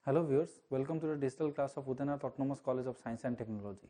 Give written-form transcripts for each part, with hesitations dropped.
Hello viewers, welcome to the digital class of Udainath Autonomous College of Science and Technology.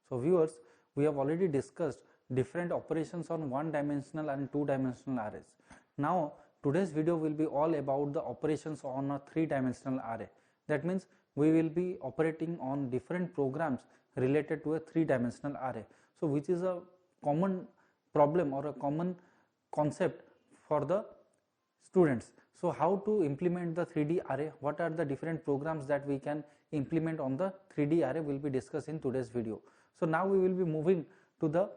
So viewers, we have already discussed different operations on one-dimensional and two-dimensional arrays. Now today's video will be all about the operations on a three-dimensional array. That means we will be operating on different programs related to a three-dimensional array. So which is a common problem or a common concept for the students. So how to implement the 3D array, what are the different programs that we can implement on the 3D array will be discussed in today's video. So now we will be moving to the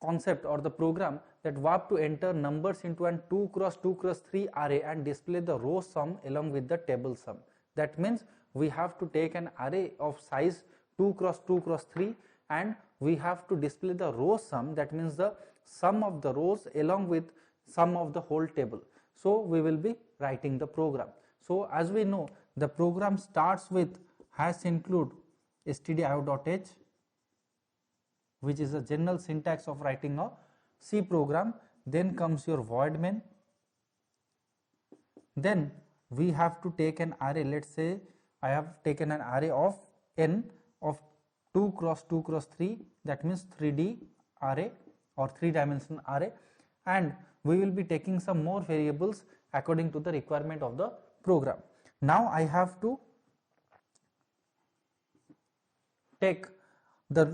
concept or the program that have to enter numbers into an 2 cross 2 cross 3 array and display the row sum along with the table sum. That means we have to take an array of size 2 cross 2 cross 3 and we have to display the row sum, that means the sum of the rows along with sum of the whole table. So we will be writing the program. So as we know, the program starts with #include stdio.h, which is a general syntax of writing a C program. Then comes your void main. Then we have to take an array. Let's say I have taken an array of n of 2 cross 2 cross 3, that means 3D array or 3-dimensional array, and we will be taking some more variables according to the requirement of the program. Now I have to take the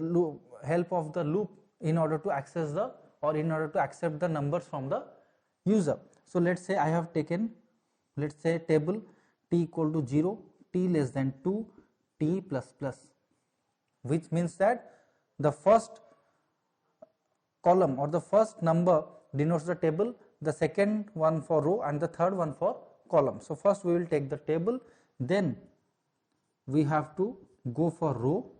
help of the loop in order to access the or in order to accept the numbers from the user. So let's say I have taken, let's say table t equal to 0, t less than 2, t plus plus, which means that the first column or the first number denotes the table, the second one for row and the third one for column. So first we will take the table, then we have to go for row,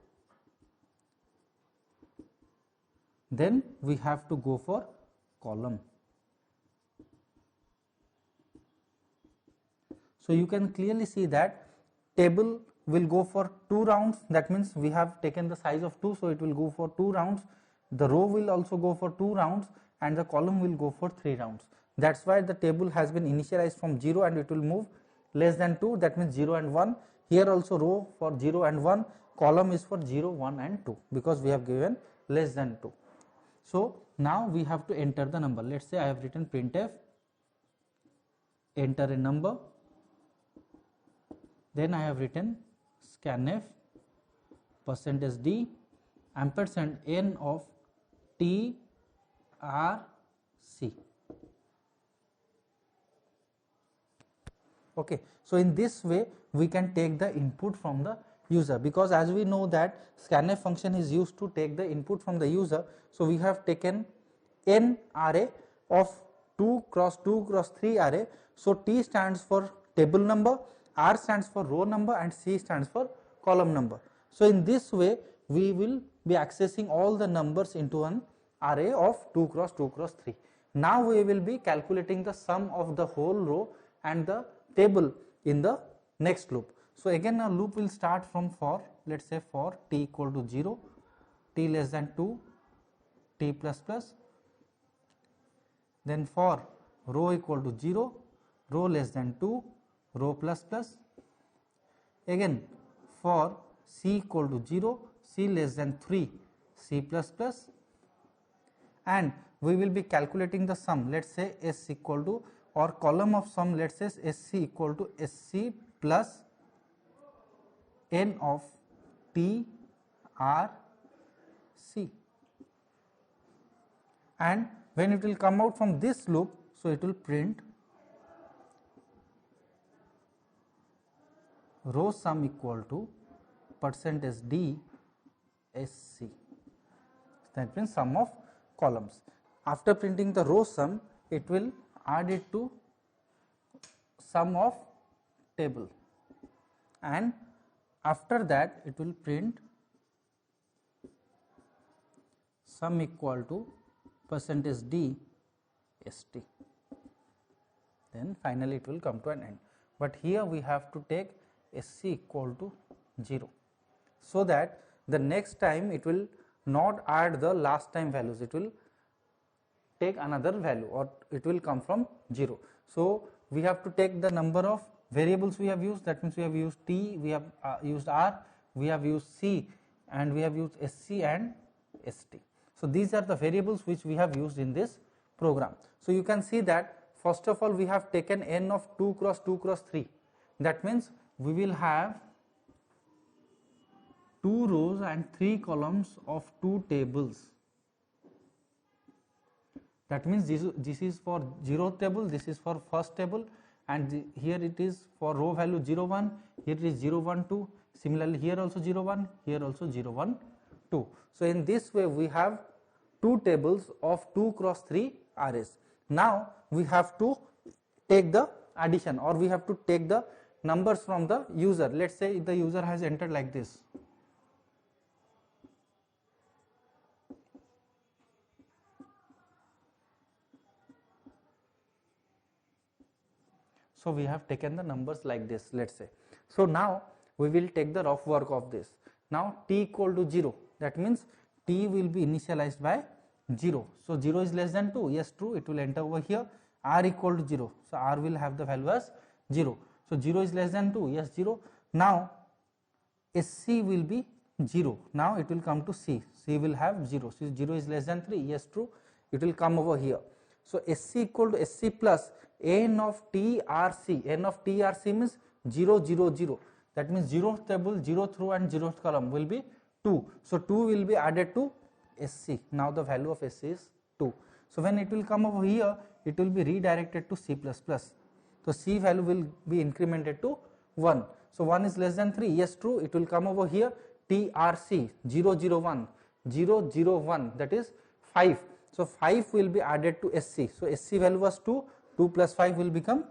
then we have to go for column. So you can clearly see that table will go for 2 rounds, that means we have taken the size of 2, so it will go for 2 rounds. The row will also go for 2 rounds and the column will go for 3 rounds. That's why the table has been initialized from 0 and it will move less than 2, that means 0 and 1. Here also row for 0 and 1, column is for 0, 1 and 2 because we have given less than 2. So now we have to enter the number. Let's say I have written printf, enter a number, then I have written scanf %d ampersand n of t r c. Okay, so in this way we can take the input from the user, because as we know that scanf function is used to take the input from the user. So we have taken n array of 2 cross 2 cross 3 array. So t stands for table number, r stands for row number and c stands for column number. So in this way we will be accessing all the numbers into an array of 2 cross 2 cross 3. Now we will be calculating the sum of the whole row and the table in the next loop. So again a loop will start from for, let's say for t equal to 0, t less than 2, t plus plus, then for row equal to 0, row less than 2, row plus plus, again for c equal to 0, c less than 3, c plus plus, and we will be calculating the sum. Let's say s equal to, or column of sum, let's say sc equal to sc plus n of t r c, and when it will come out from this loop, so it will print row sum equal to %d sc, that means sum of columns. After printing the row sum, it will add it to sum of table, and after that it will print sum equal to %d st, then finally it will come to an end. But here we have to take sc equal to 0, so that the next time it will not add the last time values, it will take another value or it will come from 0. So we have to take the number of variables we have used, that means we have used T, we have used R, we have used C, and we have used SC and ST. So these are the variables which we have used in this program. So you can see that first of all we have taken n of 2 cross 2 cross 3. That means we will have 2 rows and 3 columns of 2 tables. That means this is for 0th table, this is for first table, and here it is for row value 0 1, here it is 0 1 2, similarly here also 0 1, here also 0 1 2. So in this way we have 2 tables of 2 cross 3 arrays. Now we have to take the addition, or we have to take the numbers from the user. Let's say the user has entered like this. So we have taken the numbers like this, let's say. So now we will take the rough work of this. Now t equal to 0, that means t will be initialized by 0. So 0 is less than 2, yes true, it will enter over here. R equal to 0, so R will have the value as 0. So 0 is less than 2, yes 0. Now SC will be 0, now it will come to C, C will have 0. So 0 is less than 3, yes true, it will come over here. So SC equal to SC plus n of TRC, n of TRC means 0 0 0, that means 0th table, 0th row and 0th column will be 2. So 2 will be added to SC, now the value of SC is 2. So when it will come over here, it will be redirected to C++. So C value will be incremented to 1. So 1 is less than 3, yes true, it will come over here TRC 0 0 1, 0 0 1, that is 5. So 5 will be added to SC. So SC value was 2, 2 plus 5 will become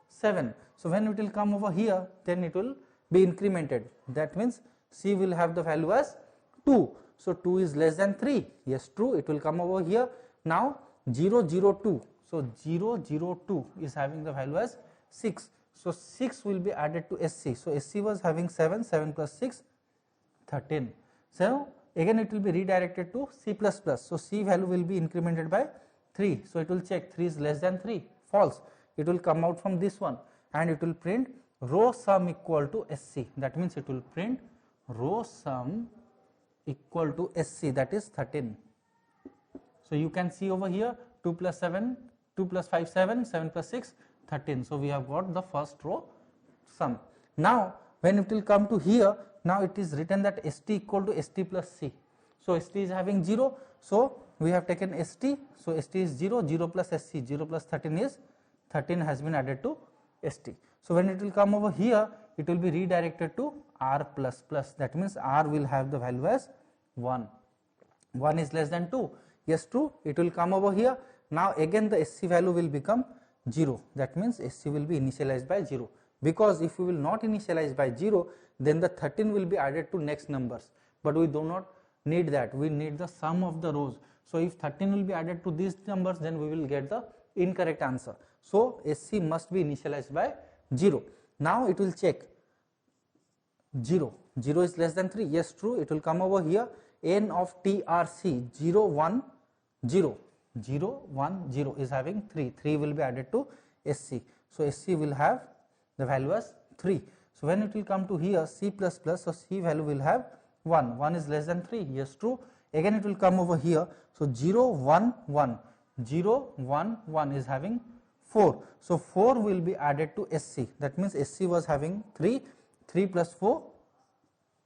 7. So when it will come over here, then it will be incremented. That means C will have the value as 2. So 2 is less than 3. Yes, true. It will come over here. Now 0 0 2. So 0 0 2 is having the value as 6. So 6 will be added to SC. So SC was having 7. 7 plus 6, 13. So again it will be redirected to C++. So C value will be incremented by 3. So it will check 3 is less than 3. False. It will come out from this one and it will print row sum equal to SC. That means it will print row sum equal to SC, that is 13. So you can see over here 2 plus 7, 2 plus 5 7, 7 plus 6 13. So we have got the first row sum. Now when it will come to here, now it is written that ST equal to ST plus C. So ST is having 0. So we have taken ST. So ST is 0, 0 plus SC, 0 plus 13 is 13 has been added to ST. So when it will come over here, it will be redirected to R plus plus. That means R will have the value as 1. 1 is less than 2. Yes, true. It will come over here. Now again the SC value will become 0. That means SC will be initialized by 0. Because if we will not initialize by 0, then the 13 will be added to next numbers. But we do not need that. We need the sum of the rows. So if 13 will be added to these numbers, then we will get the incorrect answer. So SC must be initialized by 0. Now it will check 0. 0 is less than 3. Yes, true. It will come over here. N of TRC 0 1 0. 0 1 0 is having 3. 3 will be added to SC. So SC will have the value as 3. So when it will come to here C++, so C value will have 1. 1 is less than 3. Yes, true. Again it will come over here. So 0 1 1. 0 1 1 is having 4. So 4 will be added to SC. That means SC was having 3. 3 plus 4,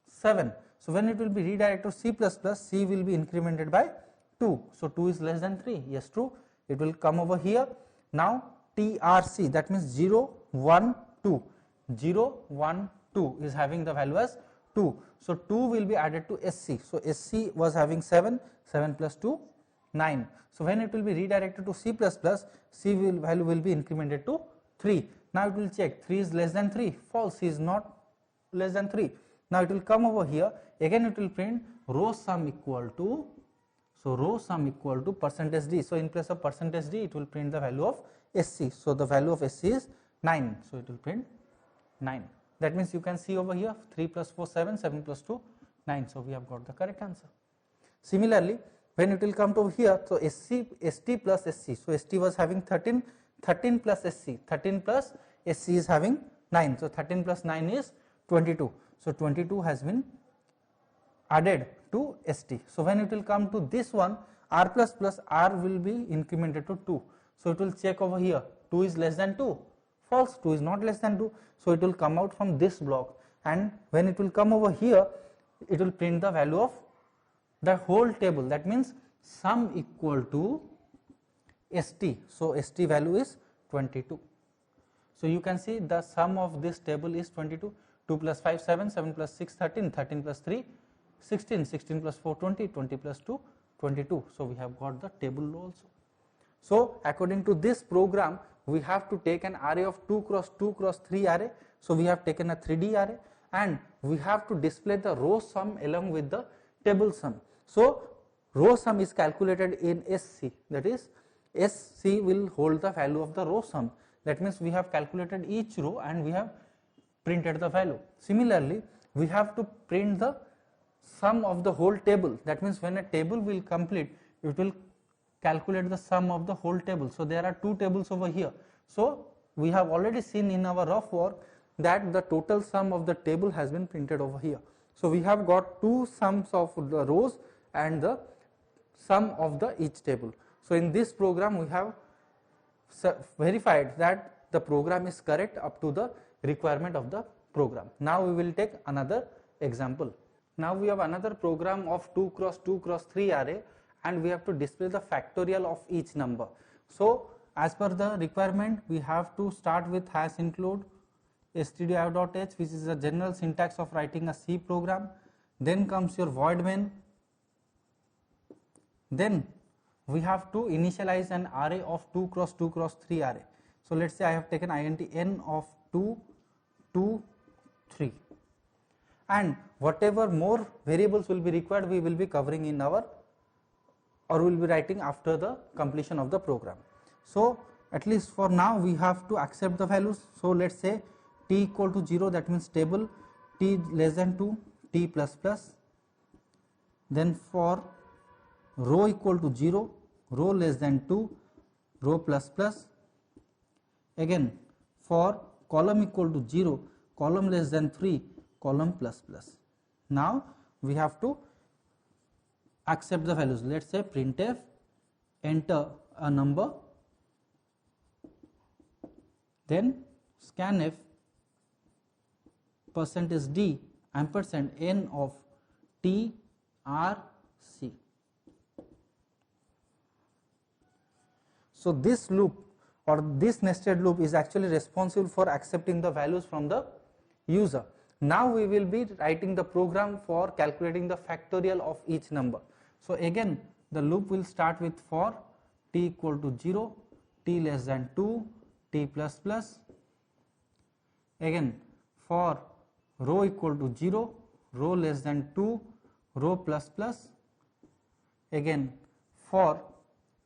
7. So when it will be redirected to C++, C will be incremented by 2. So 2 is less than 3. Yes, true. It will come over here. Now TRC, that means 0 1 2. 0 1 2 is having the value as 2. So 2 will be added to SC. So SC was having 7. 7 plus 2, 9. So when it will be redirected to C++, C value will be incremented to 3. Now it will check 3 is less than 3. False, is not less than 3. Now it will come over here. Again it will print row sum equal to, so row sum equal to percentage %d. So in place of percentage %d, it will print the value of SC. So the value of SC is 9. So it will print 9. That means you can see over here 3 plus 4 7, 7 plus 2 9. So we have got the correct answer. Similarly, when it will come to here, so ST plus SC. So ST was having 13, 13 plus SC, 13 plus SC is having 9. So 13 plus 9 is 22. So 22 has been added to ST. So when it will come to this one, R plus R will be incremented to 2. So it will check over here, 2 is less than 2, false, 2 is not less than 2. So it will come out from this block, and when it will come over here, it will print the value of the whole table. That means sum equal to ST. So ST value is 22. So you can see the sum of this table is 22. 2 plus 5 7, 7 plus 6 13, 13 plus 3 16, 16 plus 4 20, 20 plus 2 22. So we have got the table row also. So according to this program, we have to take an array of 2 cross 2 cross 3 array. So we have taken a 3D array, and we have to display the row sum along with the table sum. So row sum is calculated in SC, that is SC will hold the value of the row sum. That means we have calculated each row and we have printed the value. Similarly, we have to print the sum of the whole table. That means when a table will complete, it will calculate the sum of the whole table. So there are two tables over here. So we have already seen in our rough work that the total sum of the table has been printed over here. So we have got two sums of the rows and the sum of the each table. So in this program we have verified that the program is correct up to the requirement of the program. Now we will take another example. Now we have another program of 2 cross 2 cross 3 array, and we have to display the factorial of each number. So as per the requirement, we have to start with hash include stdio.h, which is the general syntax of writing a C program. Then comes your void main. Then we have to initialize an array of 2 cross 2 cross 3 array. So let's say I have taken int n of 2 2 3, and whatever more variables will be required, we will be covering in our, or will be writing after the completion of the program. So at least for now we have to accept the values. So let's say t equal to 0, that means table, t less than 2, t plus plus. Then for row equal to 0, row less than 2, row plus plus. Again for column equal to 0, column less than 3, column plus plus. Now we have to accept the values. Let's say printf enter a number, then scanf %d ampersand n of t r c. So this loop or this nested loop is actually responsible for accepting the values from the user. Now we will be writing the program for calculating the factorial of each number. So again the loop will start with for t equal to 0, t less than 2, t plus plus. Again for row equal to 0, row less than 2, row plus plus. Again for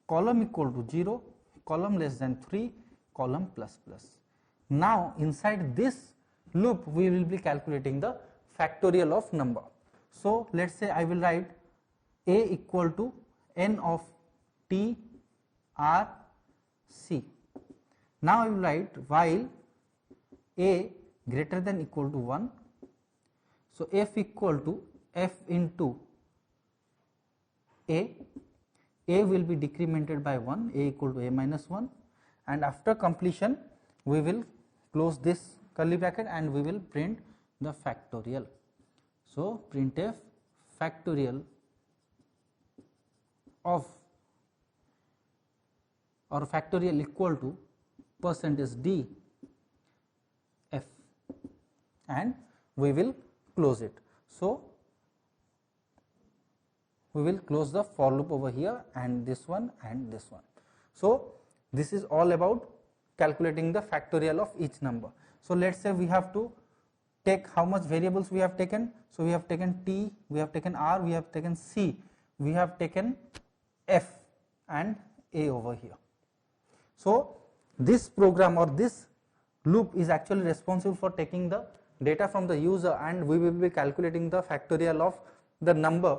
column equal to 0, column less than 3, column plus plus. Now inside this loop we will be calculating the factorial of number. So let's say I will write a equal to n of t r c. Now I will write while a greater than equal to 1. So f equal to f into a will be decremented by 1, a equal to a minus 1, and after completion we will close this curly bracket and we will print the factorial. So printf factorial of, or factorial equal to %d f, and we will close it. So we will close the for loop over here and this one and this one. So this is all about calculating the factorial of each number. So let's say we have to take how much variables we have taken. So we have taken t, we have taken r, we have taken c, we have taken f and a over here. So this program or this loop is actually responsible for taking the data from the user, and we will be calculating the factorial of the number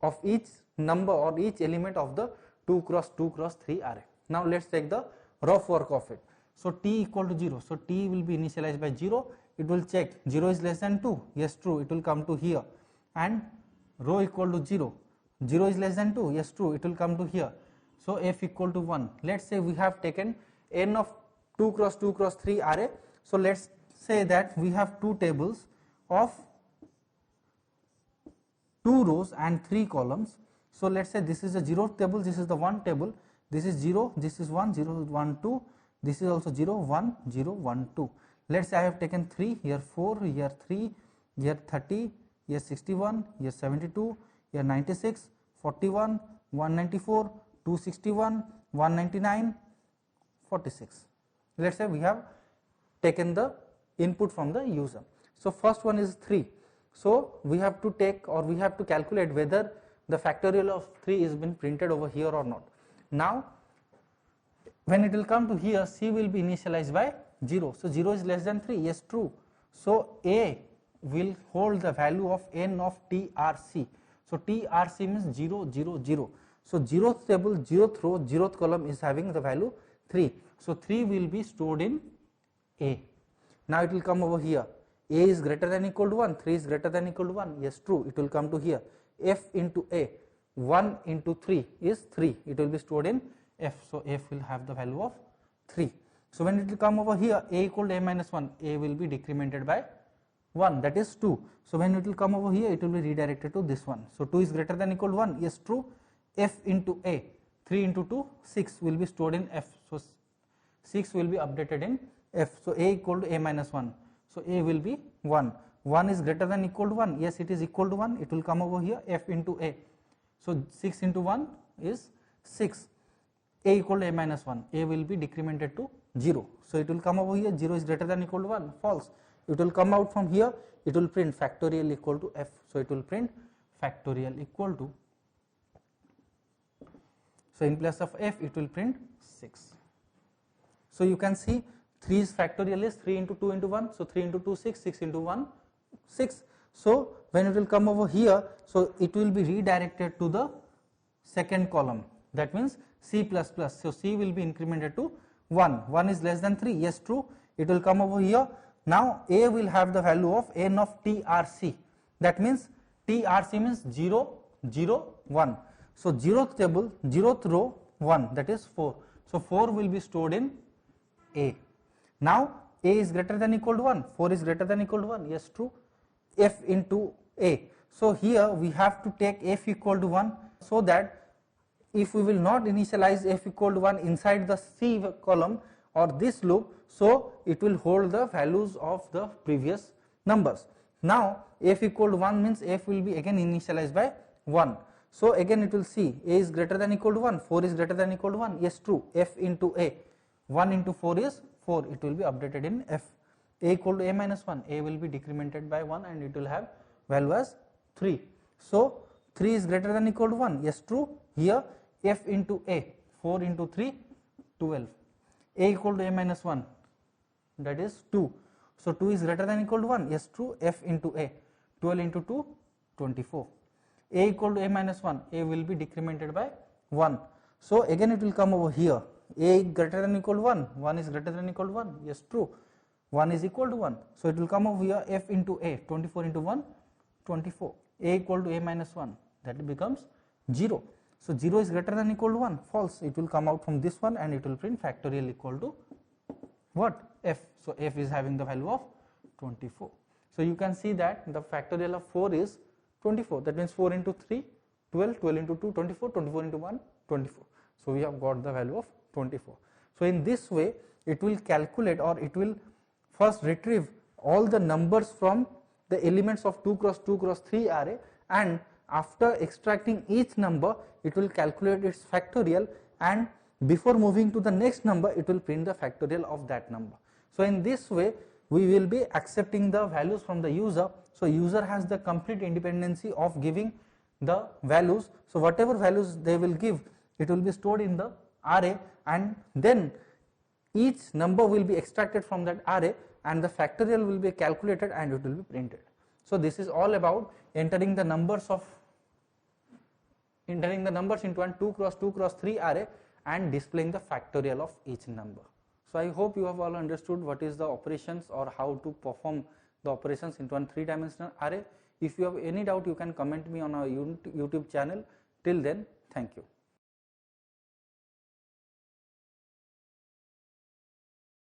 of each number or each element of the 2 cross 2 cross 3 array. Now let's take the rough work of it. So t equal to 0. So t will be initialized by 0. It will check 0 is less than 2. Yes, true. It will come to here. And rho equal to 0. 0 is less than 2. Yes, true. It will come to here. So f equal to 1. Let's say we have taken n of 2 cross 2 cross 3 array. So let's say that we have two tables of 2 rows and 3 columns. So let's say this is the 0th table, this is the 1 table, this is 0, this is 1, 0, 1, 2, this is also 0, 1, 0, 1, 2. Let's say I have taken 3, here 4, here 3, here 30, here 61, here 72, here 96, 41, 194, 261, 199, 46. Let's say we have taken the input from the user. So first one is 3. So we have to take, or we have to calculate whether the factorial of 3 is been printed over here or not. Now when it will come to here, c will be initialized by 0. So 0 is less than 3. Yes, true. So a will hold the value of n of trc. So trc means 0, 0, 0. So 0th table, 0th row, 0th column is having the value 3. So 3 will be stored in a. Now it will come over here. A is greater than equal to 1, 3 is greater than equal to 1. Yes, true. It will come to here. F into a, 1 into 3 is 3. It will be stored in f. So f will have the value of 3. So when it will come over here, a equal to a minus 1, a will be decremented by 1, that is 2. So when it will come over here, it will be redirected to this one. So 2 is greater than equal to 1. Yes, true. F into a, 3 into 2, 6 will be stored in f. So 6 will be updated in f. So a equal to a minus 1. So a will be 1. 1 is greater than equal to 1. Yes, it is equal to 1. It will come over here, f into a. So 6 into 1 is 6. A equal to a minus 1. A will be decremented to 0. So it will come over here, 0 is greater than equal to 1. False. It will come out from here. It will print factorial equal to f. So it will print factorial equal to. So in place of f, it will print 6. So you can see 3's factorial is 3 into 2 into 1. So 3 into 2, 6, 6 into 1, 6. So when it will come over here, so it will be redirected to the second column. That means c plus plus. So c will be incremented to 1. 1 is less than 3. Yes, true. It will come over here. Now a will have the value of n of trc. That means trc means 0, 0, 1. So 0th table, 0th row, 1, that is 4. So 4 will be stored in a. Now a is greater than equal to 1, 4 is greater than equal to 1. Yes, true. F into a. So here we have to take f equal to 1, so that if we will not initialize f equal to 1 inside the c column or this loop, so it will hold the values of the previous numbers. Now f equal to 1 means f will be again initialized by 1. So again it will see a is greater than equal to 1, 4 is greater than equal to 1. Yes, true. F into a, 1 into 4 is 4. It will be updated in f. A equal to a minus 1, a will be decremented by 1 and it will have value as 3. So 3 is greater than equal to 1. Yes, true. Here f into a, 4 into 3, 12. A equal to a minus 1, that is 2. So 2 is greater than equal to 1. Yes, true. F into a, 12 into 2, 24. A equal to a minus 1, a will be decremented by 1. So again it will come over here. A greater than equal to 1, 1 is greater than equal to 1. Yes, true. 1 is equal to 1. So it will come over here, f into a, 24 into 1, 24. A equal to a minus 1, that becomes 0. So 0 is greater than equal to 1. False. It will come out from this one and it will print factorial equal to what? F. So f is having the value of 24. So you can see that the factorial of 4 is 24. That means 4 into 3, 12, 12 into 2, 24, 24 into 1, 24. So we have got the value of 24. So in this way, it will calculate, or it will first retrieve all the numbers from the elements of 2 cross 2 cross 3 array, and after extracting each number, it will calculate its factorial, and before moving to the next number, it will print the factorial of that number. So in this way, we will be accepting the values from the user. So user has the complete independency of giving the values. So whatever values they will give, it will be stored in the array, and then each number will be extracted from that array and the factorial will be calculated and it will be printed. So this is all about entering the numbers into an 2 cross 2 cross 3 array and displaying the factorial of each number. So So I hope you have all understood what is the operations or how to perform the operations into a 3-dimensional array. If you have any doubt, you can comment me on our YouTube channel. Till then, thank you.